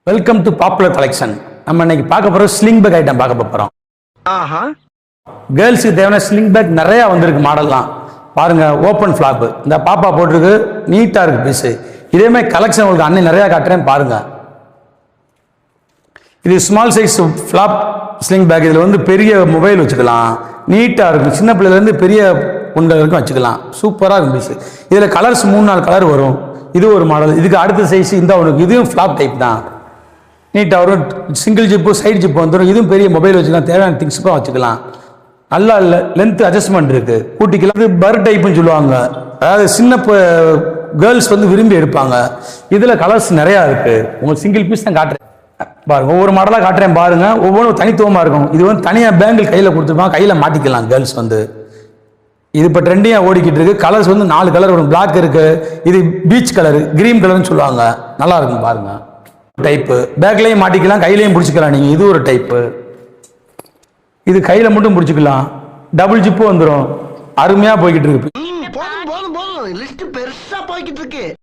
Welcome to popular collection. நம்ம இன்னைக்கு பார்க்க போறோம் ஸ்லிங் பேக் ஐட்டம் பார்க்க போறோம். கேர்ள்ஸுக்கு தேவையான ஸ்லிங் பேக் நிறைய வந்திருக்கு மாடல்லாம் பாருங்க. ஓப்பன் ஃபிளாப் இந்த பாப்பா போட்டிருக்கு, நீட்டா இருக்கு பீஸ். இதே மாதிரி கலெக்ஷன் உங்களுக்கு அன்னை நிறைய காட்டுறேன் பாருங்க. இது small size flop sling bag. இதில் வந்து பெரிய மொபைல் வச்சுக்கலாம், நீட்டா இருக்கும். சின்ன பிள்ளைலேருந்து பெரிய பொண்கள் வரைக்கும் வச்சுக்கலாம். சூப்பராக இருக்கும் பீஸ். இதில் கலர்ஸ் 3-4 கலர் வரும். இது ஒரு மாடல். இதுக்கு அடுத்த சைஸ் இந்த ஒன்று, இதுவும் ஃபிளாப் டைப் தான். நீட்டாக வரும். சிங்கிள் ஜிப்பு சைடு ஜிப்பு வந்துடும். இதுவும் பெரிய மொபைல் வச்சுக்கலாம், தேவையான திங்ஸ்லாம் வச்சுக்கலாம். நல்லா லென்த் அட்ஜஸ்ட்மெண்ட் இருக்கு, கூட்டிக்கலாம். இது பர் டைப்புன்னு சொல்லுவாங்க, அதாவது சின்ன கேர்ள்ஸ் வந்து விரும்பி எடுப்பாங்க. இதில் கலர்ஸ் நிறையா இருக்கு. உங்களுக்கு சிங்கிள் பீஸ் தான் காட்டுறேன் பாருங்க. ஒவ்வொரு மாடலாக காட்டுறேன் பாருங்க. ஒவ்வொன்றும் தனித்துவமாக இருக்கும். இது வந்து தனியாக பேங்கிள் கையில் கொடுத்துருப்பாங்க, கையில் மாட்டிக்கலாம் கேர்ள்ஸ் வந்து. இது இப்போ ட்ரெண்டிங்காக ஓடிக்கிட்டு இருக்கு. கலர்ஸ் வந்து 4 கலர் வரும். பிளாக் இருக்கு, இது பீச் கலர், கிரீன் கலர்னு சொல்லுவாங்க. நல்லா இருக்கும் பாருங்க. டைப்பு பேக்லையும் மாட்டிக்கலாம், கையிலையும் பிடிச்சிக்கலாம் நீங்க. இது ஒரு டைப்பு. இது கையில மட்டும் பிடிச்சிக்கலாம். டபுள் ஜிப்பு வந்துடும். அருமையா போய்கிட்டு இருக்கு.